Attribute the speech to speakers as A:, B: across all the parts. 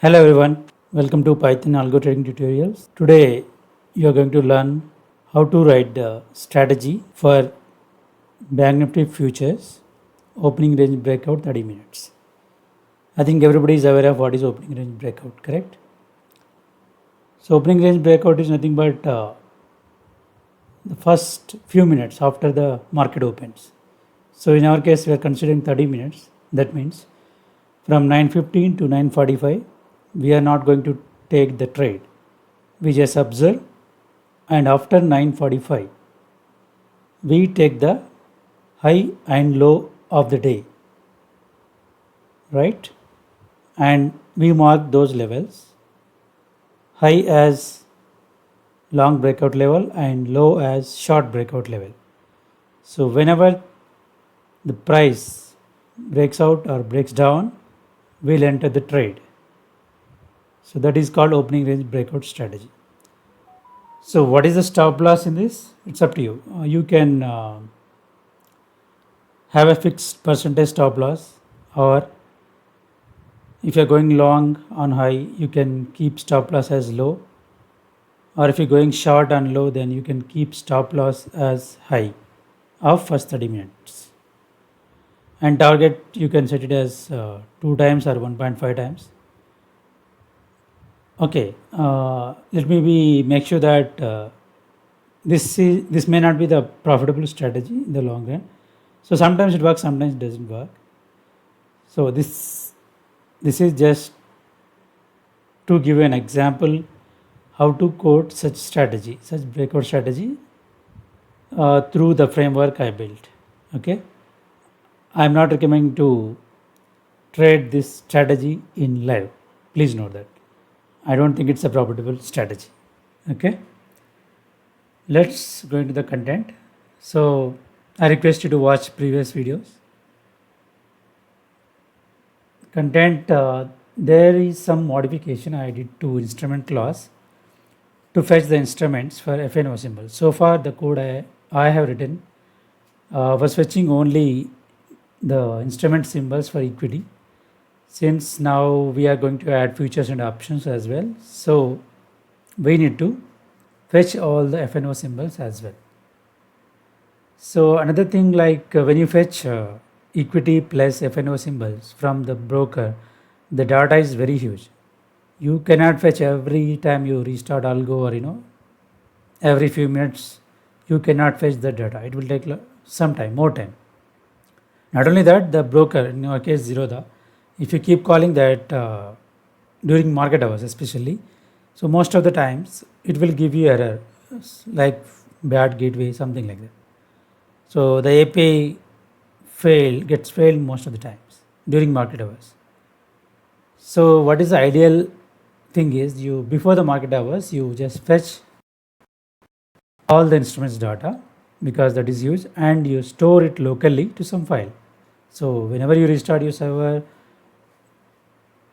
A: Hello everyone, welcome to Python Algo Trading Tutorials. Today you are going to learn how to write the strategy for Bank Nifty futures opening range breakout 30 minutes. I think everybody is aware of what is opening range breakout, correct? So opening range breakout is nothing but the first few minutes after the market opens. So in our case we are considering 30 minutes. That means from 9:15 to 9:45 we are not going to take the trade. We just observe, and after 9:45 we take the high and low of the day, right? And we mark those levels, high as long breakout level and low as short breakout level. So whenever the price breaks out or breaks down, we'll enter the trade. So that is called opening range breakout strategy. So what is the stop loss in this? It's up to you. You can have a fixed percentage stop loss, or if you're going long on high, you can keep stop loss as low, or if you're going short on low, then you can keep stop loss as high of first 30 minutes. And target, you can set it as 2 times or 1.5 times. Okay, let me make sure that this may not be the profitable strategy in the long run. So sometimes it works, sometimes it doesn't work. So this is just to give you an example how to code such strategy, such breakout strategy through the framework I built. Okay, I'm not recommending to trade this strategy in live. Please note that. I don't think it's a profitable strategy. Okay, let's go into the content. So I request you to watch previous videos. Content, there is some modification I did to instrument class to fetch the instruments for FNO symbols. So far the code I have written was fetching only the instrument symbols for equity. Since now we are going to add futures and options as well, so we need to fetch all the FNO symbols as well. So another thing, like when you fetch equity plus FNO symbols from the broker, the data is very huge. You cannot fetch every time you restart algo, or every few minutes. You cannot fetch the data. It will take some time, more time. Not only that, the broker, in our case Zerodha, if you keep calling that during market hours especially, so most of the times it will give you error like bad gateway, something like that. So the API gets failed most of the times during market hours. So what is the ideal thing is, you before the market hours you just fetch all the instruments data, because that is used, and you store it locally to some file. So whenever you restart your server,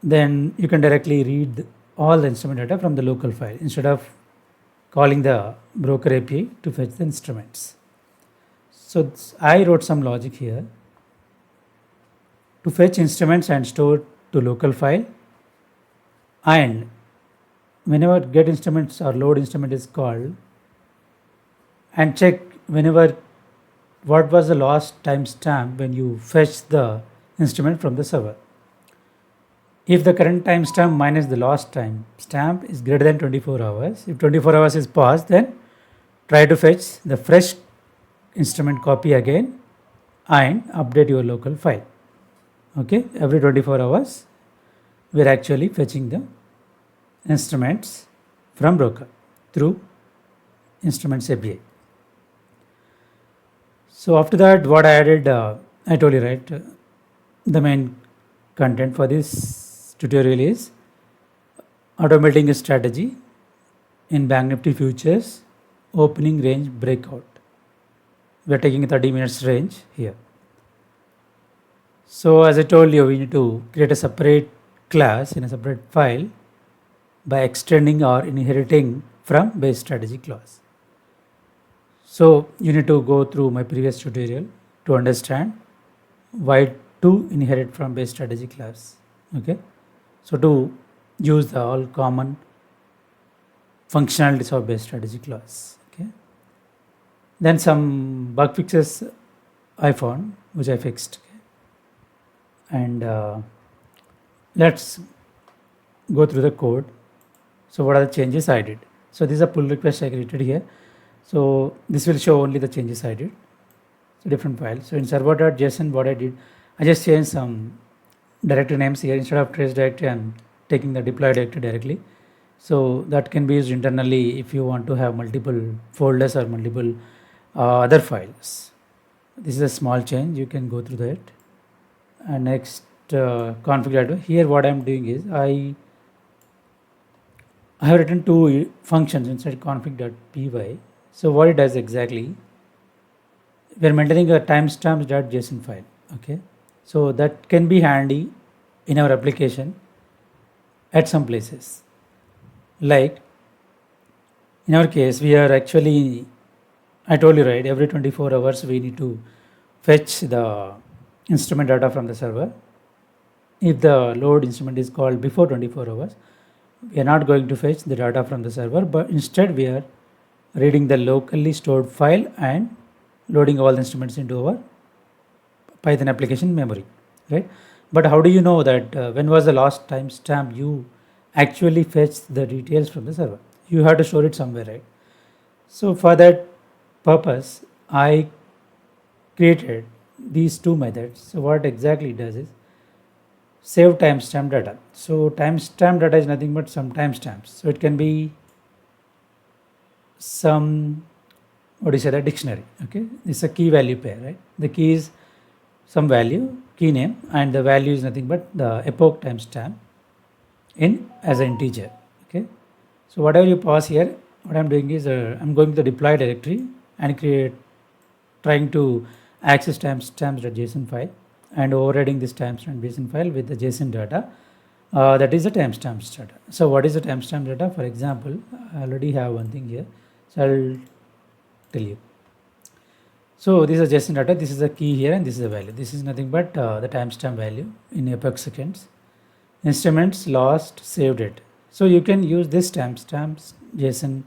A: then you can directly read all the instrument data from the local file instead of calling the broker API to fetch the instruments. So I wrote some logic here to fetch instruments and store to local file, and whenever get instruments or load instrument is called, and check whenever what was the last timestamp when you fetch the instrument from the server. If the current timestamp minus the last timestamp is greater than 24 hours, if 24 hours is passed, then try to fetch the fresh instrument copy again and update your local file. Okay, every 24 hours we are actually fetching the instruments from broker through instruments API. So after that, what I added, I told you, right? The main content for this tutorial is automating a strategy in Bank Nifty futures opening range breakout. We are taking a 30 minutes range here. So as I told you, we need to create a separate class in a separate file by extending or inheriting from base strategy class. So you need to go through my previous tutorial to understand why to inherit from base strategy class. Okay, so to use the all common functionalities of base strategy class. Okay. Then some bug fixes I found, which I fixed. Okay. And let's go through the code. So what are the changes I did? So this is a pull request I created here. So this will show only the changes I did. So different files. So in server.json, what I did, I just changed some directory names here. Instead of trace directory, I'm taking the deploy directory directly. So that can be used internally if you want to have multiple folders or multiple other files. This is a small change. You can go through that. And next configure. Here what I'm doing is I have written two functions inside config.py. So what it does exactly, we are maintaining a timestamps.json file. Okay, so that can be handy in our application at some places. Like in our case, we are actually, I told you right, every 24 hours we need to fetch the instrument data from the server. If the load instrument is called before 24 hours, we are not going to fetch the data from the server, but instead we are reading the locally stored file and loading all the instruments into our Python application memory, right? But how do you know that when was the last timestamp you actually fetched the details from the server? You have to store it somewhere, right? So for that purpose, I created these two methods. So what exactly it does is save timestamp data. So timestamp data is nothing but some timestamps. So it can be some, what do you say, the dictionary. Okay, it's a key value pair, right? The key is some value, key name, and the value is nothing but the epoch timestamp in as an integer. Okay, so whatever you pass here, what I'm doing is I'm going to the deploy directory and trying to access timestamps.json file and overriding this timestamp.json file with the JSON data. That is the timestamps data. So what is the timestamp data? For example, I already have one thing here. So I'll tell you. So this is JSON data. This is the key here, and this is the value. This is nothing but the timestamp value in epoch seconds. Instruments lost saved it. So you can use this timestamps JSON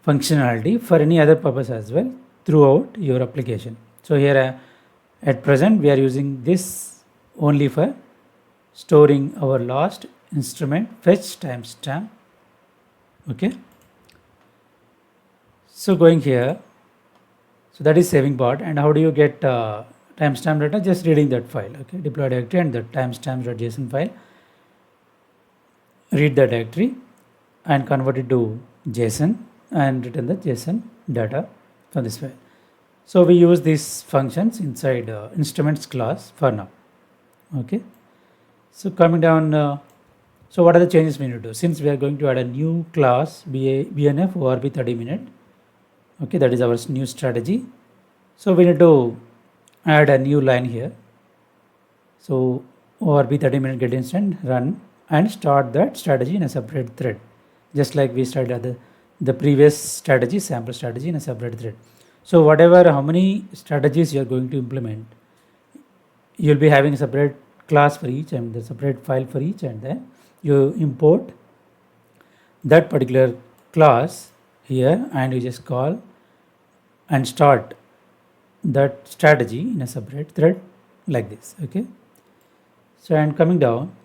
A: functionality for any other purpose as well throughout your application. So here at present we are using this only for storing our last instrument fetch timestamp. Okay. So going here, so that is saving part. And how do you get timestamp data? Just reading that file. Okay, deploy directory and the timestamps.json file. Read the directory and convert it to JSON and return the JSON data from this file. So we use these functions inside instruments class for now. Okay. So coming down, so what are the changes we need to do? Since we are going to add a new class BNF ORB 30 minute. Okay, that is our new strategy. So we need to add a new line here. So ORB 30 minute get instant run and start that strategy in a separate thread, just like we started the previous strategy, sample strategy, in a separate thread. So whatever, how many strategies you are going to implement, you'll be having a separate class for each and the separate file for each, and then you import that particular class here and you just call and start that strategy in a separate thread like this. Okay, so and coming down,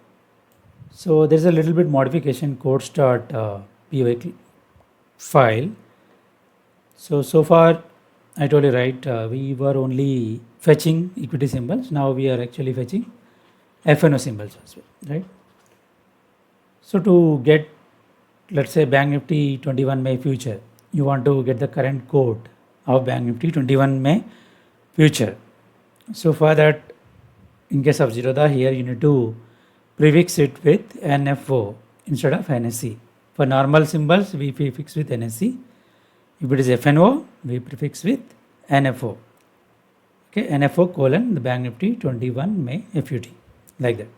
A: so there's a little bit modification code start py file. So far I told you right, we were only fetching equity symbols. Now we are actually fetching FNO symbols as well, right? So to get, let's say, Bank Nifty 21 May future, you want to get the current code of Bank Nifty 21 May future. So for that, in case of Zerodha, here you need to prefix it with NFO instead of NSE. For normal symbols, we prefix with NSE. If it is FNO, we prefix with NFO. Okay, NFO colon the Bank Nifty 21 May FUT, like that.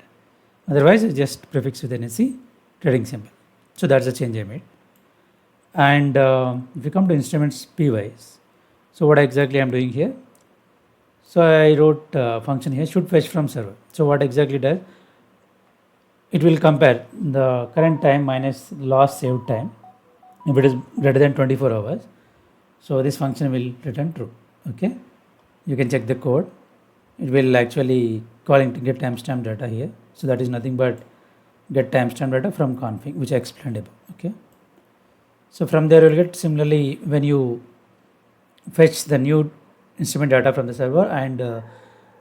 A: Otherwise, it's just prefix with NSE trading symbol. So that's the change I made. And if we come to instruments PYs, so what exactly I'm doing here? So I wrote function here should fetch from server. So what exactly does? it will compare the current time minus last saved time. If it is greater than 24 hours, so this function will return true. Okay, you can check the code. It will actually calling to get timestamp data here. So that is nothing but get timestamp data from config, which I explained above. Okay, so from there you'll get similarly when you fetch the new instrument data from the server, and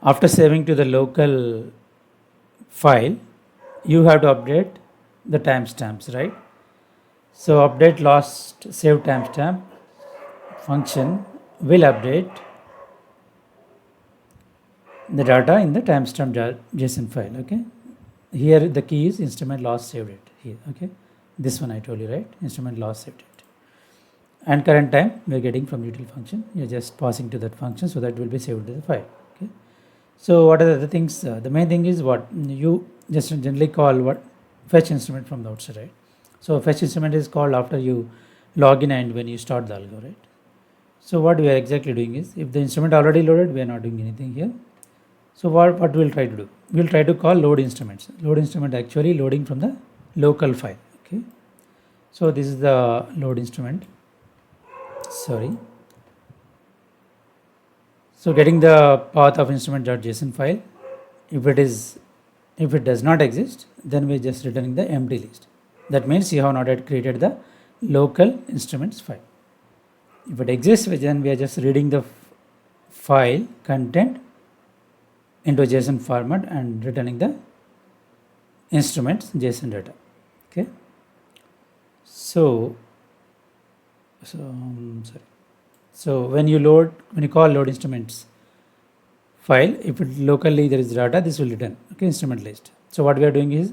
A: after saving to the local file, you have to update the timestamps, right? So update last save timestamp function will update the data in the timestamp JSON file. Okay, here the key is instrument last saved it here. Okay, this one I told you, right? Instrument last saved it, and current time we are getting from util function. You're just passing to that function, so that will be saved to the file. Okay, so what are the other things? The main thing is what you just generally call what fetch instrument from the outside, right? So fetch instrument is called after you log in and when you start the algo, right? So what we are exactly doing is, if the instrument already loaded, we are not doing anything here. So what we'll try to do? We'll try to call load instruments. Load instrument actually loading from the local file. Okay. So this is the load instrument. Sorry. So getting the path of instrument.json file. If it does not exist, then we're just returning the empty list. That means you have not yet created the local instruments file. If it exists, then we are just reading the file content into JSON format and returning the instruments JSON data. Okay. So when you call load instruments file, if it locally there is data, this will return. Okay, instrument list. So what we are doing is,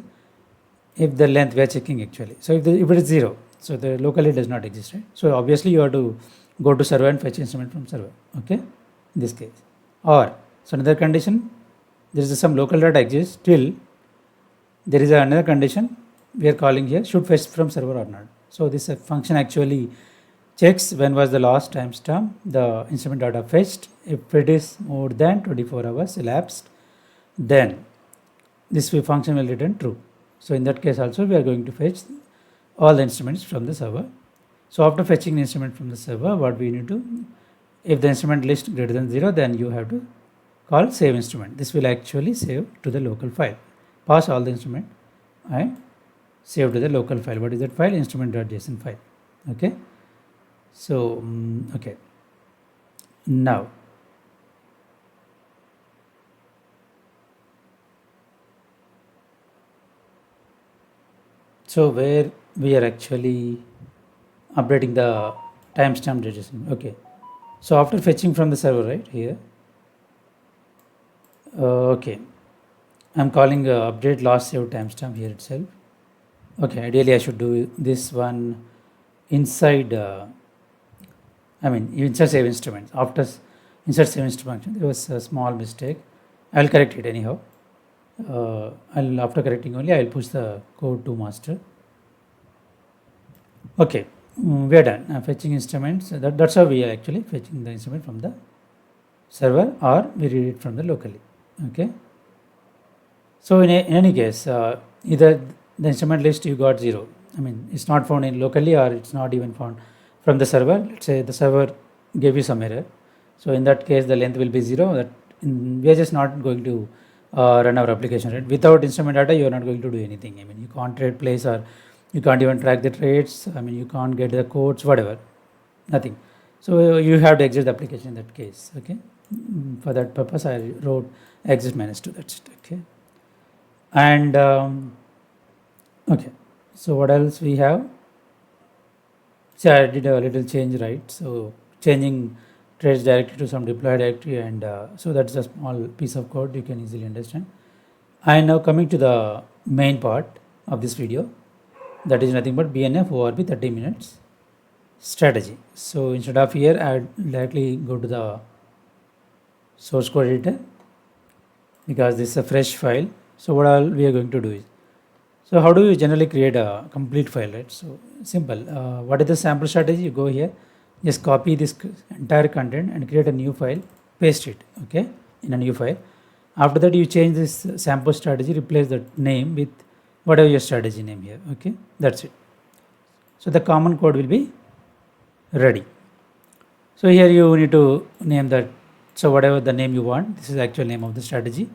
A: if the length we are checking actually. So if it is 0, so the locally does not exist, right? So obviously you have to go to server and fetch instrument from server. Okay, in this case. Or so another condition, there is some local data exists till there is another condition we are calling here, should fetch from server or not. So this function actually checks when was the last timestamp the instrument data fetched. If it is more than 24 hours elapsed, then this function will return true. So in that case also we are going to fetch all the instruments from the server. So after fetching the instrument from the server, what we need to, if the instrument list greater than 0, then you have to call save instrument. This will actually save to the local file. Pass all the instrument and save to the local file. What is that file? Instrument.json file. Okay. So okay. Now so where we are actually updating the timestamp JSON. Okay. So after fetching from the server, right here. Okay. I'm calling update last saved timestamp here itself. Okay. Ideally, I should do this one inside. You insert save instrument. After insert save instrument, there was a small mistake. I'll correct it anyhow. After correcting only, I'll push the code to master. Okay, we are done. Fetching instruments. That's how we are actually fetching the instrument from the server, or we read it from the locally. Okay. So in any case, either the instrument list you got 0. It's not found in locally, or it's not even found from the server. Let's say the server gave you some error. So in that case, the length will be 0. We are just not going to run our application, right? Without instrument data, you are not going to do anything. You can't trade place, or you can't even track the trades. You can't get the codes, whatever, nothing. So you have to exit the application in that case. Okay. For that purpose, I wrote exit -2. That's it. Okay. And okay. So what else we have? So I did a little change, right? So changing trades directory to some deploy directory, and so that's a small piece of code you can easily understand. And now coming to the main part of this video, that is nothing but BNF ORB 30 minutes strategy. So instead of here, I directly go to the source code editor, because this is a fresh file. So what all we are going to do is, so how do you generally create a complete file, right? So simple. What is the sample strategy? You go here, just copy this entire content and create a new file, paste it, okay, in a new file. After that, you change this sample strategy, replace the name with whatever your strategy name here. Okay, that's it. So the common code will be ready. So here you need to name that. So whatever the name you want, this is the actual name of the strategy,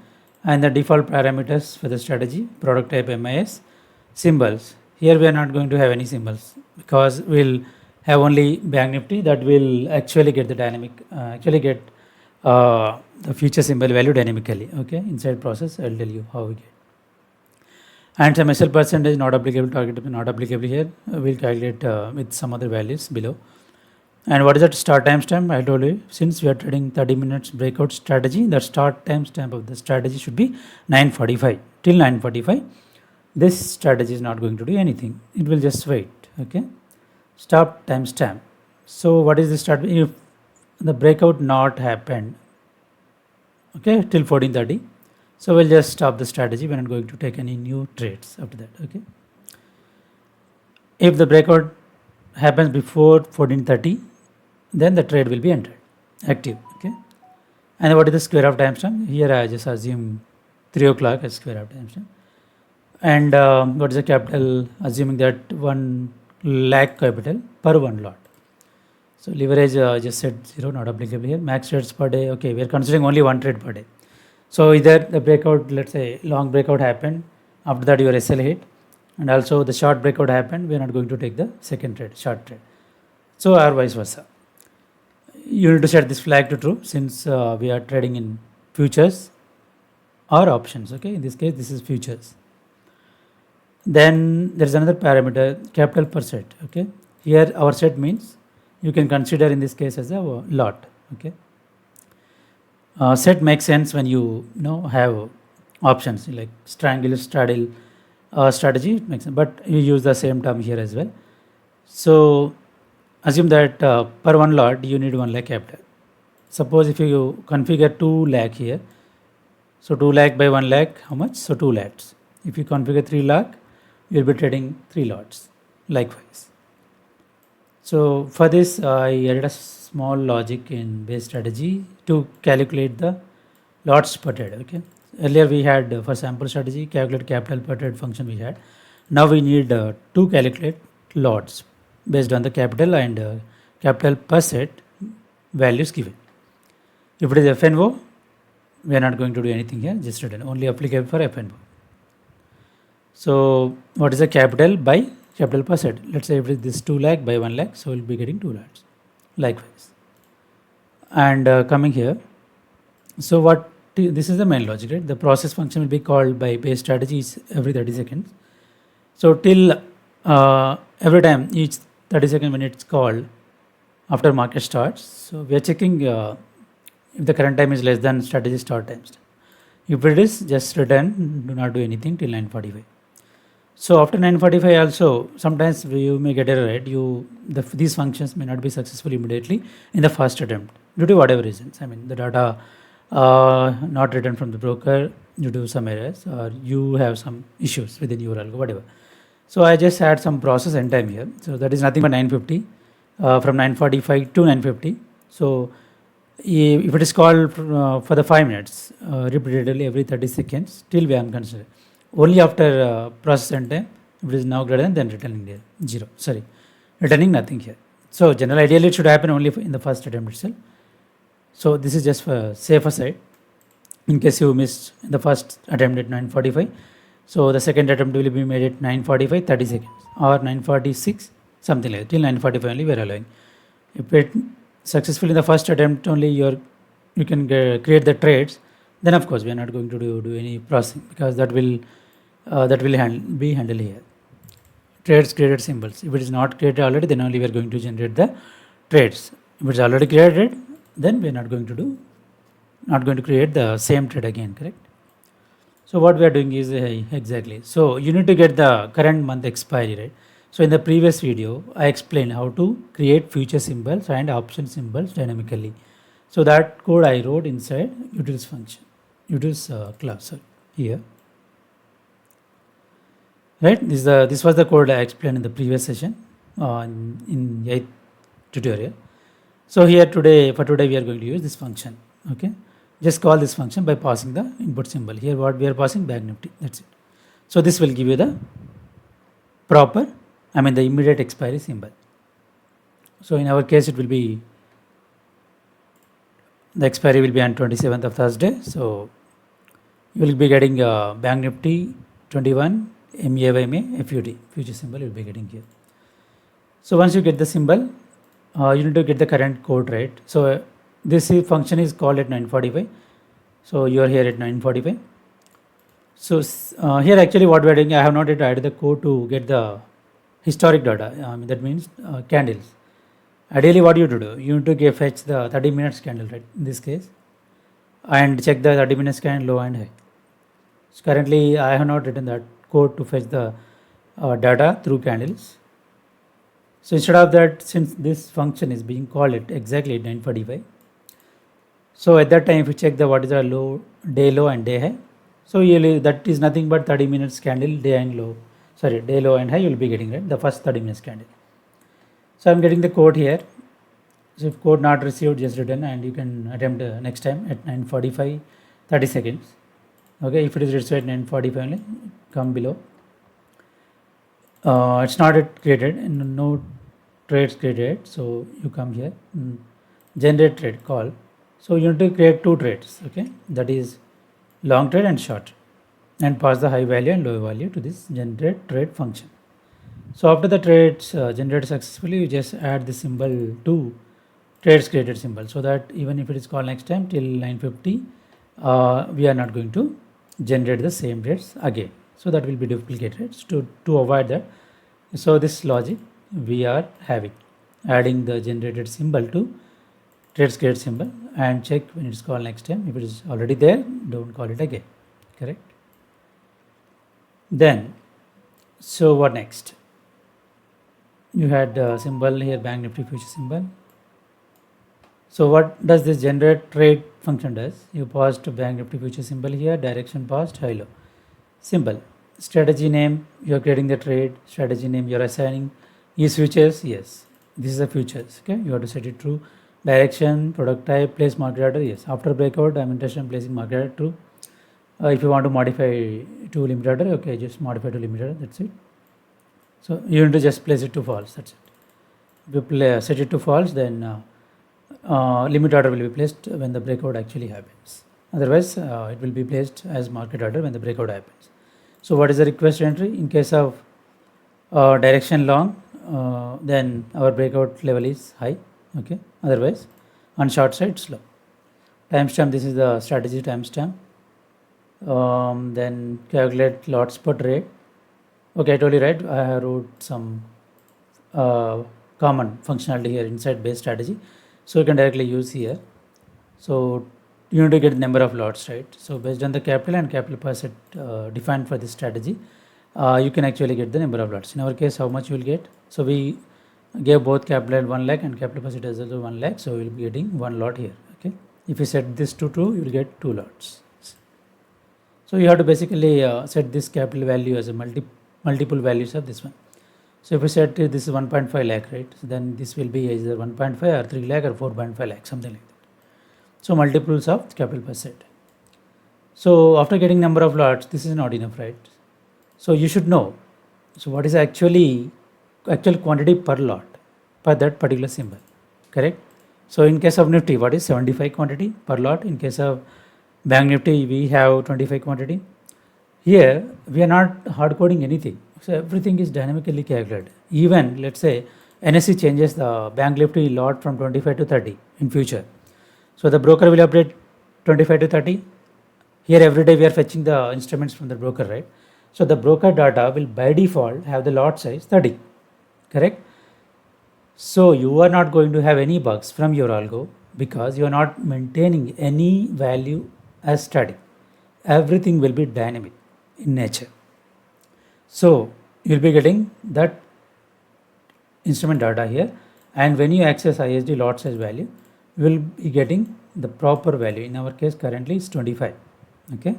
A: and the default parameters for the strategy, product type MIS, symbols. Here we are not going to have any symbols because we'll have only Bank Nifty that will actually get the dynamic, the future symbol value dynamically. Okay, inside process I'll tell you how we get. And some SL percentage not applicable, target not applicable here. We'll calculate with some other values below. And what is that start timestamp? I told you, since we are trading 30 minutes breakout strategy, the start timestamp of the strategy should be 9:45 till 9:45. This strategy is not going to do anything. It will just wait. Okay. Stop timestamp. So what is the start? If the breakout not happened, okay, till 14:30. So we'll just stop the strategy. We're not going to take any new trades after that. Okay. If the breakout happens before 14:30, then the trade will be entered active. Okay. And what is the square of timestamp? Here I just assume 3 o'clock as square of timestamp. And what is the capital? Assuming that 1 lakh capital per one lot. So leverage just said 0, not applicable here. Max trades per day. Okay, we are considering only one trade per day. So either the breakout, let's say long breakout happened, after that your SL hit, and also the short breakout happened, we are not going to take the second trade, short trade. So or vice versa. You need to set this flag to true since we are trading in futures or options. Okay, in this case this is futures. Then there is another parameter, capital per set. Okay, here our set means you can consider in this case as a lot. Okay, set makes sense when you have options like triangular straddle strategy. It makes sense, but you use the same term here as well. So assume that per one lot you need 1 lakh capital. Suppose if you configure 2 lakh here, so 2 lakh by 1 lakh, how much? So 2 lakhs. If you configure 3 lakh, you will be trading 3 lots likewise. So for this I added a small logic in base strategy to calculate the lots per trade. Okay, earlier we had for sample strategy calculate capital per trade function we had. Now we need to calculate lots based on the capital and capital per set values given. If it is FNO, we are not going to do anything here, just written only applicable for FNO. So what is the capital by capital per set? Let's say if it is this 2 lakh by 1 lakh, so we'll be getting 2 lots likewise. And coming here, so what this is the main logic, right? The process function will be called by base strategies every 30 seconds. So till every time each 30 seconds when it's called after market starts, so we are checking if the current time is less than strategy start times. If it is, just return, do not do anything till 9:45. So after 9:45 also sometimes you may get error, right? These functions may not be successful immediately in the first attempt due to whatever reasons. I mean the data not written from the broker due to some errors, or you have some issues within your algo, whatever. So I just add some process end time here. So that is nothing but 9:50 from 9:45 to 9:50. So if it is called for the 5 minutes repeatedly every 30 seconds till we are considered. Only after process end time, if it is now greater than, then returning there 0. Sorry, returning nothing here. So general ideally it should happen only in the first attempt itself. So this is just for safer side. In case you missed the first attempt at 9:45, so the second attempt will be made at 9:45 30 seconds or 9:46 something like that. Till 9:45 only we are allowing. If it successful in the first attempt only you can create the trades, then of course we are not going to do any processing because that will be handled here. Trades created symbols. If it is not created already, then only we are going to generate the trades. If it is already created, then we are not going to create the same trade again, correct? So what we are doing is exactly. So you need to get the current month expiry, right? So in the previous video, I explained how to create future symbols and option symbols dynamically. So that code I wrote inside utils function, utils class here. Right? This was the code I explained in the previous session in 8th tutorial. So here for today we are going to use this function. Okay, just call this function by passing the input symbol. Here what we are passing Bank Nifty. That's it. So this will give you the proper, the immediate expiry symbol. So in our case, it will be, the expiry will be on 27th of Thursday. So you will be getting Bank Nifty 21 MAYMA FUT, future symbol you will be getting here. So once you get the symbol, you need to get the current code, right? So this function is called at 9:45. So you are here at 9:45. So here actually what we are doing, I have not yet added the code to get the historic data. That means candles. Ideally, what you do, you need to fetch the 30 minutes candle, right? In this case, and check the 30 minutes candle low and high. So currently, I have not written that code to fetch the data through candles. So instead of that, since this function is being called at exactly 9:45, so at that time, if you check the what is the low and day high, so really that is nothing but 30 minutes candle day low and high you will be getting, right, the first 30 minutes candle. So I'm getting the code here. So if code not received, just return and you can attempt next time at 9:45 30 seconds. Okay, if it is received at 9:45 only, come below. It's not yet created and no trades created, so you come here, generate trade call. So you need to create two trades, okay, that is long trade and short, and pass the high value and low value to this generate trade function. So after the trades generated successfully, you just add the symbol to trades created symbol, so that even if it is called next time till 9:50, we are not going to generate the same trades again. So that will be duplicate trades to avoid that. So this logic we are having, adding the generated symbol to trades create symbol and check when it's called next time. If it is already there, don't call it again. Correct? Then, so what next? You had symbol here, Bank Nifty future symbol. So what does this generate trade function does? You pass to Bank Nifty future symbol here, direction passed, high low. Symbol, strategy name, you are creating the trade, strategy name you are assigning. Is futures? Yes. This is a futures. Okay, you have to set it true. Direction, product type, place market order. Yes. After breakout, I'm interested in placing market order true. If you want to modify to limit order, okay, just modify to limit order. That's it. So you need to just place it to false. That's it. If you set it to false, then limit order will be placed when the breakout actually happens. Otherwise, it will be placed as market order when the breakout happens. So what is the request entry? In case of direction long, then our breakout level is high. Okay. Otherwise, on short side, slow. Timestamp, this is the strategy timestamp. Then calculate lots per trade. Okay, I told you, right, I wrote some common functionality here inside base strategy, so you can directly use here. So you need to get number of lots, right? So based on the capital and capital per set defined for this strategy, you can actually get the number of lots. In our case, how much you will get? So we gave both capital 1 lakh and capital per set as also 1 lakh, so we will be getting 1 lot here. Okay, if you set this to true, you will get 2 lots. So you have to basically set this capital value as a multiple values of this one. So if we set this is 1.5 lakh, right? So then this will be either 1.5 or 3 lakh or 4.5 lakh, something like that. So multiples of capital per set. So after getting number of lots, this is not enough, right? So you should know. So what is actual quantity per lot per that particular symbol, correct? So in case of Nifty, what is 75 quantity per lot? In case of Bank Nifty, we have 25 quantity. Here, we are not hard coding anything. So everything is dynamically calculated. Even, let's say, NSE changes the Bank Nifty lot from 25 to 30 in future. So the broker will update 25 to 30. Here, every day we are fetching the instruments from the broker, right? So the broker data will by default have the lot size 30, correct? So you are not going to have any bugs from your algo because you are not maintaining any value as static. Everything will be dynamic in nature. So you'll be getting that instrument data here, and when you access ISD lot size value, you will be getting the proper value. In our case, currently it's 25. Okay.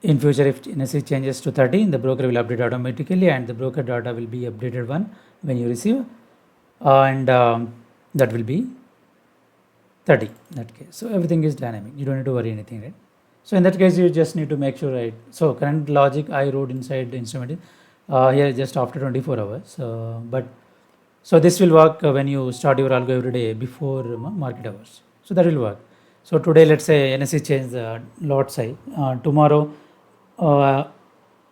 A: In future, if NSE changes to 30, the broker will update automatically, and the broker data will be updated one when you receive, and that will be 30 in that case. So everything is dynamic. You don't need to worry anything, right? So in that case, you just need to make sure, right? So current logic I wrote inside the instrument is here just after 24 hours. But so this will work when you start your algo every day before market hours. So that will work. So today, let's say NSE change the lot size. Tomorrow, uh,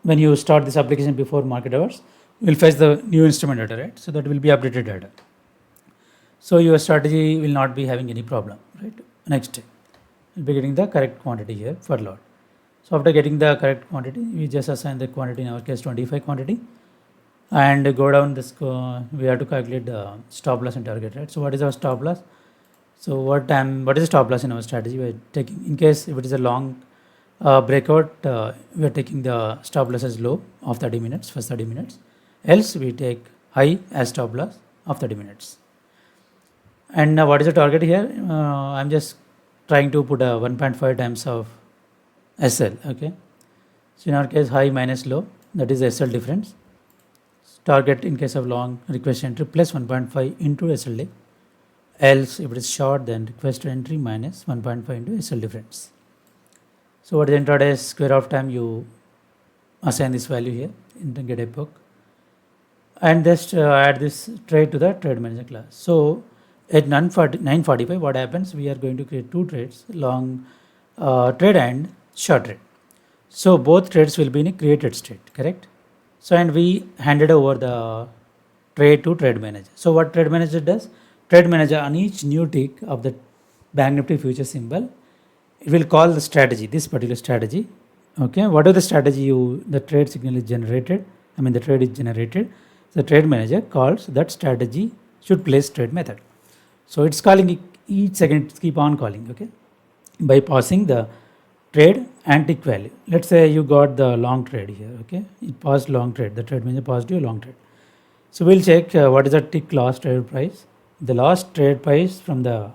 A: when you start this application before market hours, you will fetch the new instrument data, right? So that will be updated data. So your strategy will not be having any problem, right? Next day, you'll be getting the correct quantity here for lot. So after getting the correct quantity, we just assign the quantity, in our case 25 quantity, and go down this, we have to calculate the stop loss and target, right? So what is our stop loss? So what is the stop loss in our strategy? We're taking, in case if it is a long breakout, we are taking the stop loss as low of 30 minutes, first 30 minutes. Else we take high as stop loss of 30 minutes. And what is the target here? I'm just trying to put a 1.5 times of SL, okay? So in our case, high minus low, that is the SL difference. Target in case of long, request entry plus 1.5 into SLD. Else, if it is short, then request entry minus 1.5 into SL difference. So what is the intraday square of time? You assign this value here in the get epoch, and just add this trade to the trade manager class. So at 9:45, what happens? We are going to create two trades, long trade and short trade. So both trades will be in a created state, correct? So and we handed over the trade to trade manager. So what trade manager does? Trade manager on each new tick of the Bank Nifty future symbol, it will call the strategy, this particular strategy. Okay, whatever the strategy the trade signal is generated, the trade is generated, the trade manager calls that strategy should place trade method. So it's calling each second, it's keep on calling, okay, by passing the trade and tick value. Let's say you got the long trade here, okay, it passed long trade, the trade manager passed you a long trade. So we'll check what is the tick last trade price. The last trade price from the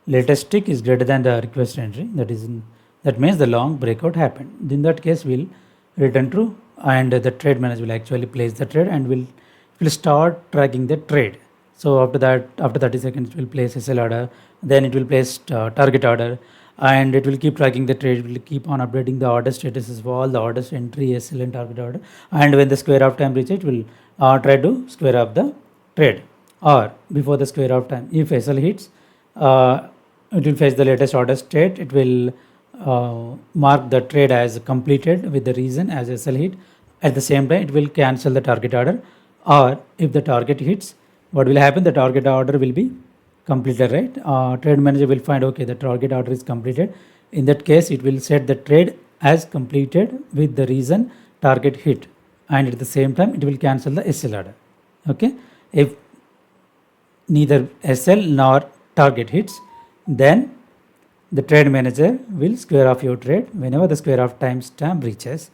A: latest tick is greater than the request entry, that means the long breakout happened. In that case, we'll return true, and the trade manager will actually place the trade and will start tracking the trade. So after that, after 30 seconds, it will place SL order, then it will place target order, and it will keep tracking the trade. It will keep on updating the order statuses for all the orders, entry, SL, and target order. And when the square of time reaches, it will try to square up the trade. Or before the square of time, if SL hits, it will fetch the latest order state. It will mark the trade as completed with the reason as SL hit. At the same time, it will cancel the target order. Or if the target hits, what will happen? The target order will be completed, right? Trade manager will find, okay, the target order is completed. In that case, it will set the trade as completed with the reason target hit, and at the same time it will cancel the SL order. Okay, if neither SL nor target hits, then the trade manager will square off your trade whenever the square of timestamp reaches.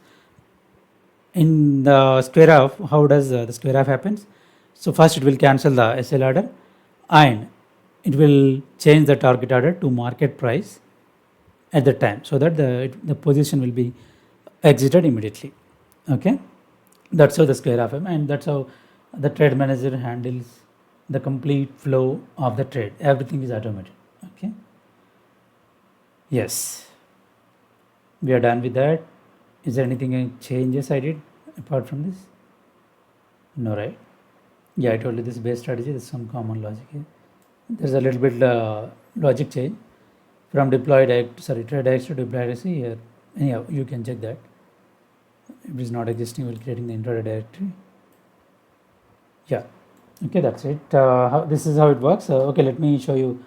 A: In the square off, how does the square off happens? So first it will cancel the SL order, and it will change the target order to market price at the time, so that the position will be exited immediately. Okay, that's how the square off happens, and that's how the trade manager handles the complete flow of the trade. Everything is automated. Okay, yes, we are done with that. Is there anything changes I did apart from this? No, right? Yeah, I told you this base strategy. There's some common logic here. There's a little bit logic change from trade X to deployed X here. Anyhow, you can check that. If it is not existing, we're creating the intraday directory. Yeah, okay, that's it. This is how it works. Okay, let me show you.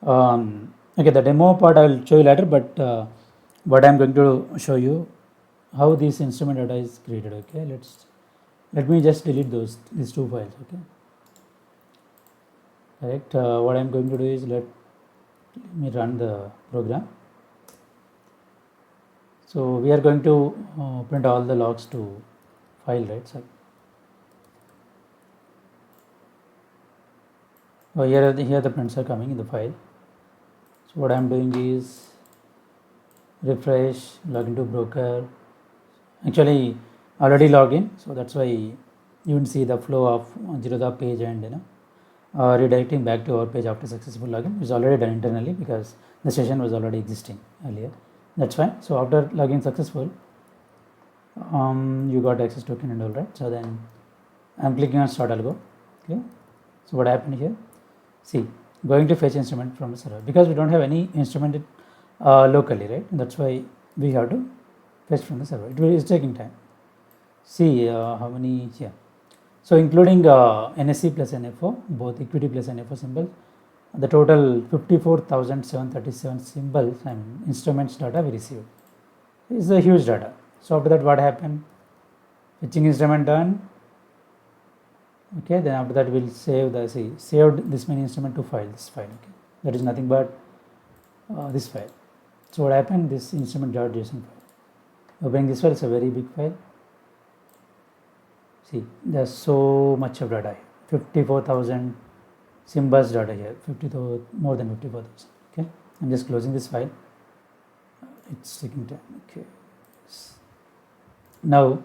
A: Okay, the demo part I will show you later, but what I'm going to show you how this instrument data is created. Okay, let me just delete these two files. Okay, correct. What I'm going to do is let me run the program. So we are going to print all the logs to file, right? So here the prints are coming in the file. So what I'm doing is refresh, log into broker. Actually already logged in, so that's why you didn't see the flow of Zerodha page and redirecting back to our page after successful login. It's already done internally because the session was already existing earlier. That's fine. So after login successful, you got access token and all, right? So then I'm clicking on start algo. Okay. So what happened here? See, going to fetch instrument from the server, because we don't have any instrument locally, right? That's why we have to fetch from the server. It's taking time. See how many here. So including NSE plus NFO, both equity plus NFO symbols, the total 54,737 symbols and instruments data we received. It's a huge data. So after that, what happened? Fetching instrument done. Okay, then after that we'll save the saved this many instrument to file this file. Okay, that is nothing but this file. So what happened? This instrument.json file. Opening this file, is a very big file. See, there's so much of data here. 54,000 symbols data here. More than 54,000. Okay, I'm just closing this file. It's taking time. Okay. Now,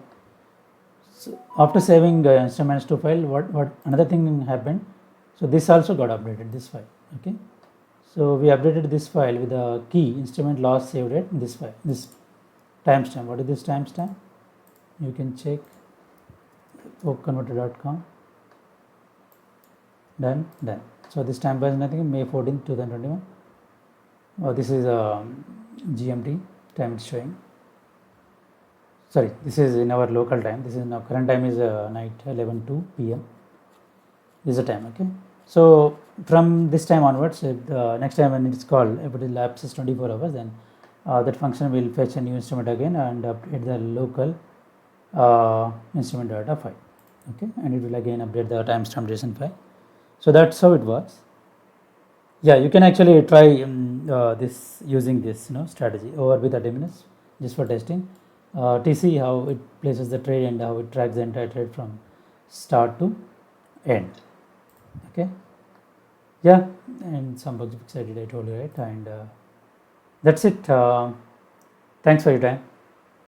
A: so after saving instruments to file, what another thing happened? So this also got updated. This file. Okay. So we updated this file with the key instrument loss saved at this file. This timestamp. What is this timestamp? You can check converter.com. Done. So this time was nothing. May 14, 2021. Oh, this is GMT time it's showing. Sorry, this is in our local time. This is now current time is night 11:02 p.m. This is the time. Okay. So from this time onwards, next time when it's called, if it elapses 24 hours, then that function will fetch a new instrument again and update the local instrument data file. Okay, and it will again update the timestamp JSON file. So that's how it works. Yeah, you can actually try this using this strategy over with the minutes just for testing. To see how it places the trade and how it tracks the entire trade from start to end. Okay. Yeah, and some bugs I did, I told you, right? And that's it. Thanks for your time.